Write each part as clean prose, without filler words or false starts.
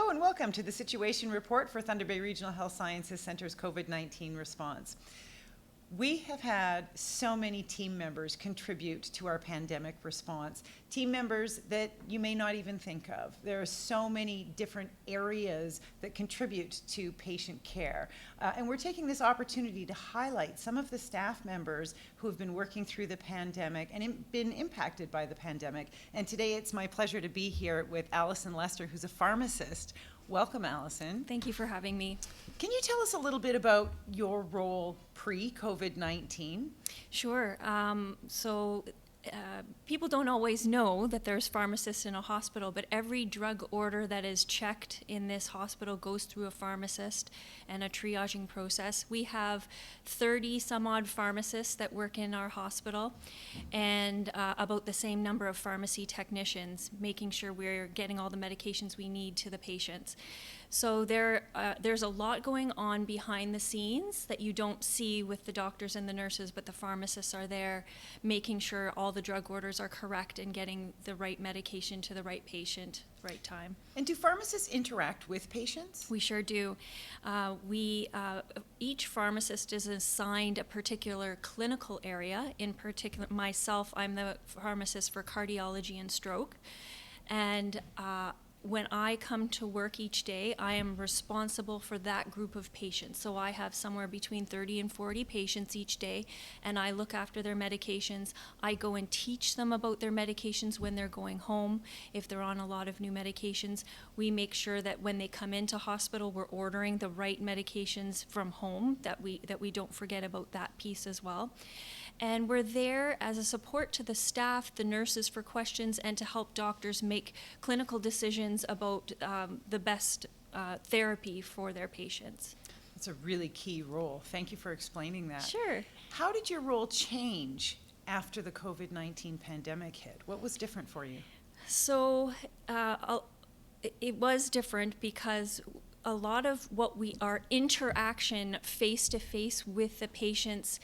Hello and welcome to the Situation Report for Thunder Bay Regional Health Sciences Center's COVID-19 response. We have had so many team members contribute to our pandemic response, team members that you may not even think of. There are so many different areas that contribute to patient care. And we're taking this opportunity to highlight some of the staff members who have been working through the pandemic and been impacted by the pandemic. And today it's my pleasure to be here with Alison Lester, who's a pharmacist. Welcome, Alison. Thank you for having me. Can you tell us a little bit about your role pre-COVID-19? Sure. People don't always know that there's pharmacists in a hospital, but every drug order that is checked in this hospital goes through a pharmacist and a triaging process. We have 30 some odd pharmacists that work in our hospital and about the same number of pharmacy technicians, making sure we're getting all the medications we need to the patients. So there's a lot going on behind the scenes that you don't see with the doctors and the nurses, but the pharmacists are there making sure all the drug orders are correct and getting the right medication to the right patient, right time. And do pharmacists interact with patients? We sure do. Each pharmacist is assigned a particular clinical area. In particular, myself, I'm the pharmacist for cardiology and stroke. And when I come to work each day, I am responsible for that group of patients. So I have somewhere between 30 and 40 patients each day, and I look after their medications. I go and teach them about their medications when they're going home. If they're on a lot of new medications, we make sure that when they come into hospital, we're ordering the right medications from home, that we don't forget about that piece as well. And we're there as a support to the staff, the nurses, for questions and to help doctors make clinical decisions about the best therapy for their patients. That's a really key role. Thank you for explaining that. Sure. How did your role change after the COVID-19 pandemic hit? What was different for you? So it was different because a lot of our interaction face-to-face with the patients,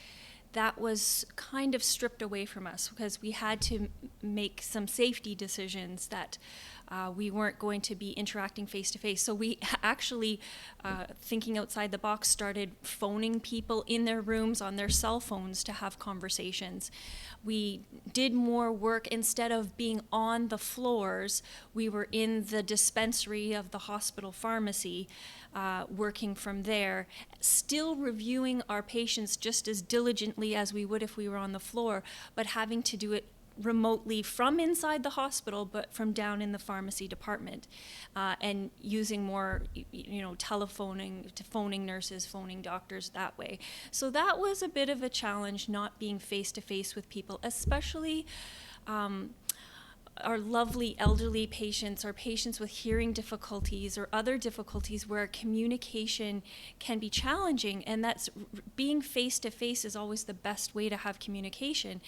that was kind of stripped away from us because we had to make some safety decisions that we weren't going to be interacting face-to-face. So we actually, thinking outside the box, started phoning people in their rooms on their cell phones to have conversations. We did more work. Instead of being on the floors, we were in the dispensary of the hospital pharmacy, working from there, still reviewing our patients just as diligently as we would if we were on the floor, but having to do it remotely from inside the hospital, but from down in the pharmacy department, and using more, telephoning to phoning nurses, phoning doctors that way. So that was a bit of a challenge, not being face-to-face with people, especially our lovely elderly patients or patients with hearing difficulties or other difficulties where communication can be challenging, and that's being face-to-face is always the best way to have communication,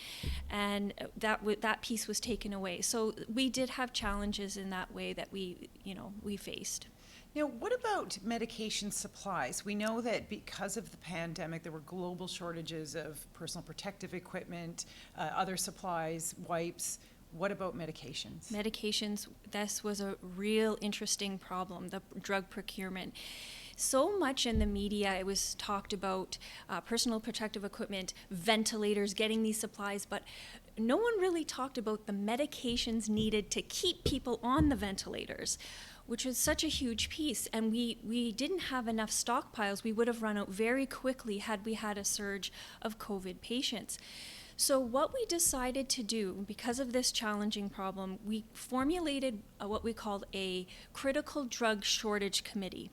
and that piece was taken away. So we did have challenges in that way that we faced. Now, what about medication supplies? We know that because of the pandemic, there were global shortages of personal protective equipment, other supplies, wipes. What about medications? Medications, this was a real interesting problem, the drug procurement. So much in the media, it was talked about personal protective equipment, ventilators, getting these supplies, but no one really talked about the medications needed to keep people on the ventilators, which was such a huge piece. And we didn't have enough stockpiles. We would have run out very quickly had we had a surge of COVID patients. So what we decided to do, because of this challenging problem, we formulated what we called a critical drug shortage committee.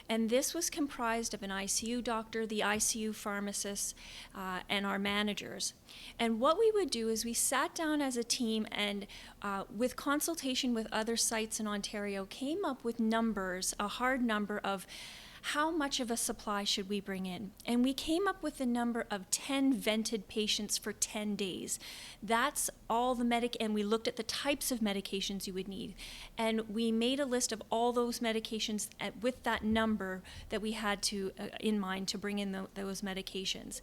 And this was comprised of an ICU doctor, the ICU pharmacists, and our managers. And what we would do is we sat down as a team and with consultation with other sites in Ontario, came up with numbers, a hard number of how much of a supply should we bring in? And we came up with the number of 10 vented patients for 10 days. That's all the and we looked at the types of medications you would need. And we made a list of all those medications with that number that we had to in mind to bring in those medications.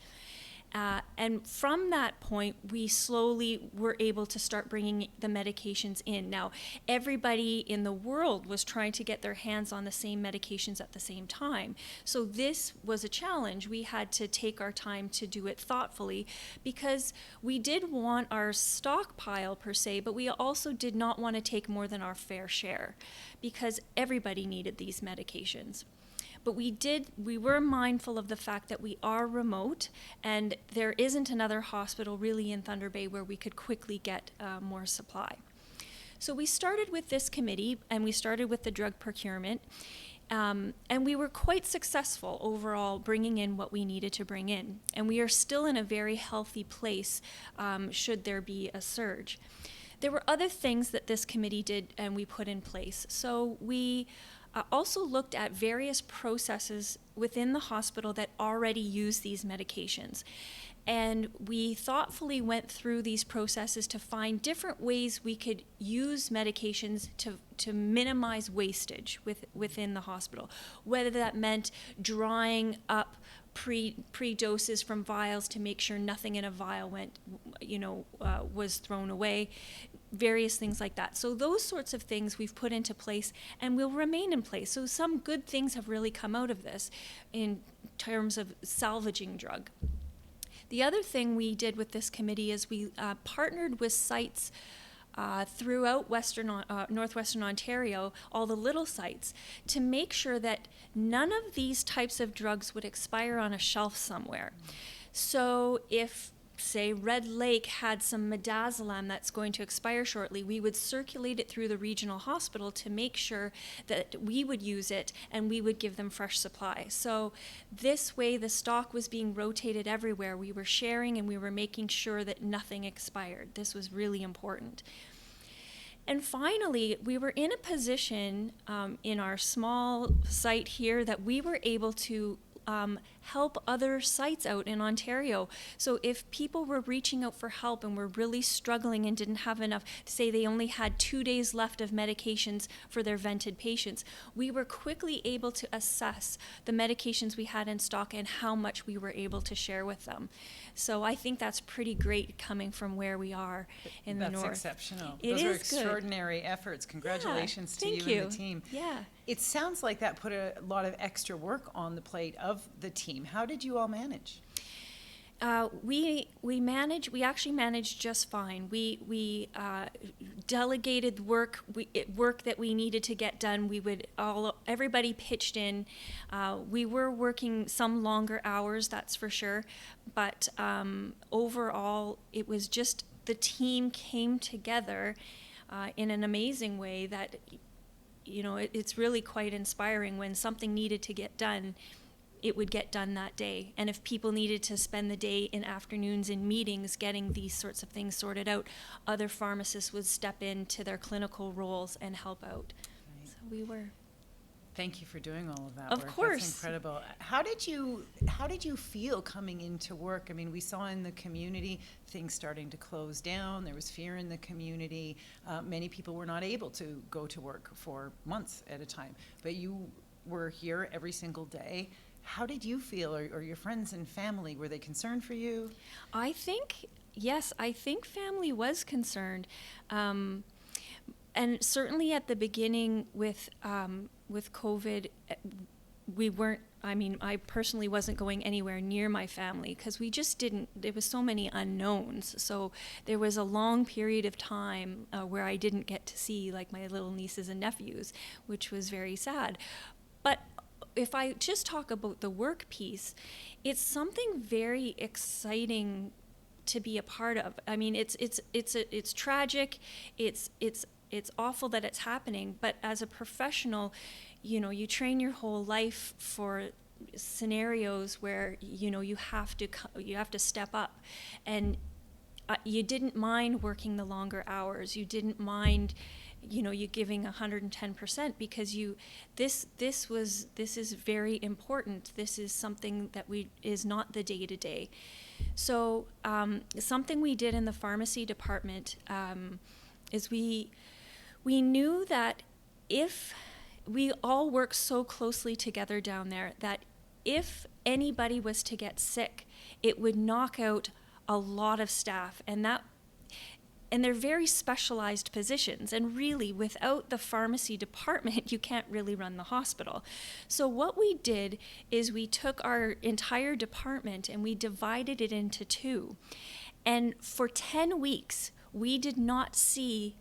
And from that point, we slowly were able to start bringing the medications in. Now, everybody in the world was trying to get their hands on the same medications at the same time. So this was a challenge. We had to take our time to do it thoughtfully because we did want our stockpile per se, but we also did not want to take more than our fair share because everybody needed these medications. But we were mindful of the fact that we are remote and there isn't another hospital really in Thunder Bay where we could quickly get more supply. So we started with this committee and we started with the drug procurement. And we were quite successful overall bringing in what we needed to bring in. And we are still in a very healthy place should there be a surge. There were other things that this committee did and we put in place. So we also looked at various processes within the hospital that already use these medications. And we thoughtfully went through these processes to find different ways we could use medications to minimize wastage within the hospital, whether that meant drawing up pre-doses from vials to make sure nothing in a vial was thrown away, various things like that. So those sorts of things we've put into place and will remain in place. So some good things have really come out of this in terms of salvaging drug. The other thing we did with this committee is we partnered with sites throughout northwestern Ontario, all the little sites, to make sure that none of these types of drugs would expire on a shelf somewhere. So if, say, Red Lake had some midazolam that's going to expire shortly, we would circulate it through the regional hospital to make sure that we would use it and we would give them fresh supply. So this way the stock was being rotated everywhere. We were sharing and we were making sure that nothing expired. This was really important. And finally, we were in a position in our small site here that we were able to help other sites out in Ontario. So if people were reaching out for help and were really struggling and didn't have enough, say they only had 2 days left of medications for their vented patients, we were quickly able to assess the medications we had in stock and how much we were able to share with them. So I think that's pretty great coming from where we are in the north. That's exceptional. It Those are is good. Extraordinary efforts. Congratulations to Thank you and the team. Yeah. It sounds like that put a lot of extra work on the plate of the team. How did you all manage? We actually managed just fine. We delegated work that we needed to get done. Everybody pitched in. We were working some longer hours, that's for sure, but overall it was just the team came together in an amazing way that it's really quite inspiring. When something needed to get done, it would get done that day. And if people needed to spend the day in afternoons in meetings getting these sorts of things sorted out, other pharmacists would step into their clinical roles and help out. Right. So we were. Thank you for doing all of that Of work. course. That's incredible. How did you feel coming into work? I mean, we saw in the community things starting to close down. There was fear in the community. Many people were not able to go to work for months at a time. But you were here every single day. How did you feel, or your friends and family? Were they concerned for you? I think family was concerned. And certainly at the beginning with COVID, we weren't, I personally wasn't going anywhere near my family because we just didn't, there was so many unknowns. So there was a long period of time where I didn't get to see like my little nieces and nephews, which was very sad. But if I just talk about the work piece, it's something very exciting to be a part of. I mean, it's tragic, it's awful that it's happening, but as a professional, you train your whole life for scenarios where you have to step up, and you didn't mind working the longer hours. You didn't mind you giving 110% because this is very important. This is something that is not the day-to-day. So something we did in the pharmacy department is we knew that if we all work so closely together down there, that if anybody was to get sick, it would knock out a lot of staff, and they're very specialized positions. And really, without the pharmacy department, you can't really run the hospital. So what we did is we took our entire department and we divided it into two. And for 10 weeks, we did not see,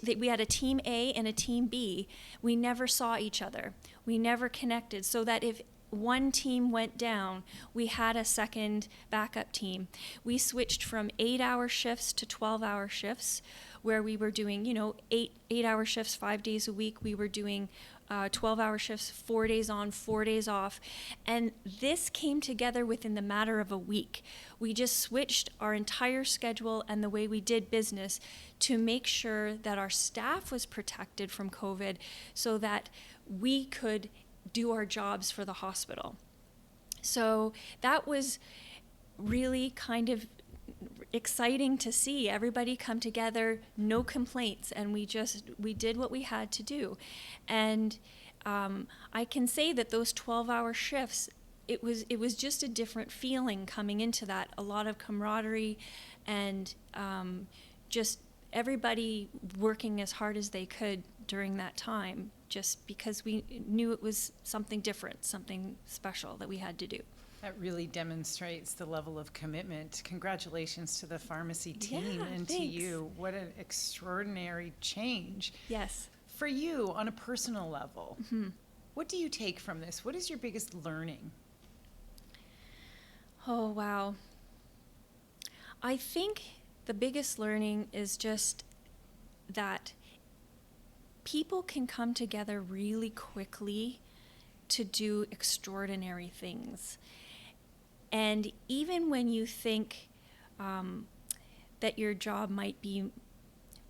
we had a team A and a team B. We never saw each other. We never connected, so that if one team went down, we had a second backup team. We switched from 8-hour shifts to 12-hour shifts, where we were doing, 8-hour shifts 5 days a week. We were doing 12-hour shifts, 4 days on, 4 days off. And this came together within the matter of a week. We just switched our entire schedule and the way we did business to make sure that our staff was protected from COVID, so that we could do our jobs for the hospital. So that was really kind of exciting to see everybody come together, no complaints, and we did what we had to do. And I can say that those 12-hour shifts, it was just a different feeling coming into that, a lot of camaraderie, and just everybody working as hard as they could during that time, just because we knew it was something different, something special that we had to do. That really demonstrates the level of commitment. Congratulations to the pharmacy team and thanks. to you. What an extraordinary change. Yes. For you, on a personal level, Mm-hmm. what do you take from this? What is your biggest learning? Oh, wow. I think the biggest learning is just that people can come together really quickly to do extraordinary things. And even when you think that your job might be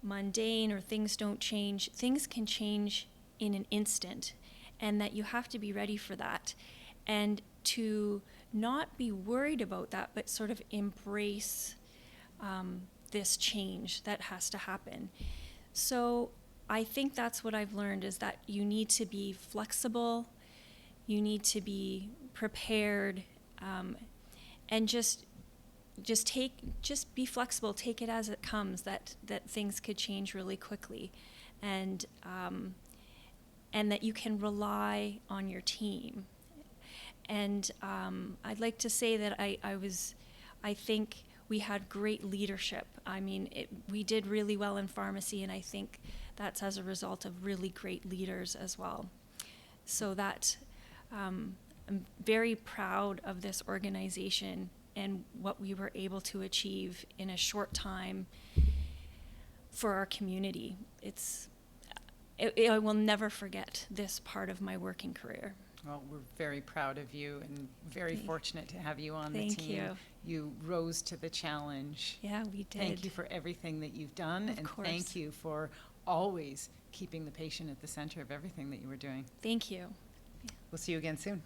mundane or things don't change, things can change in an instant, and that you have to be ready for that. And to not be worried about that, but sort of embrace this change that has to happen. So I think that's what I've learned, is that you need to be flexible, you need to be prepared, and just be flexible, take it as it comes, that things could change really quickly, and that you can rely on your team. And I'd like to say that I think we had great leadership. I mean, we did really well in pharmacy, and I think that's as a result of really great leaders as well. So that I'm very proud of this organization and what we were able to achieve in a short time for our community. I will never forget this part of my working career. Well, we're very proud of you and very fortunate to have you on the Thank team. you. You rose to the challenge. Yeah, we did. Thank you for everything that you've done, Of and course. thank you for always keeping the patient at the center of everything that you were doing. Thank you. We'll see you again soon.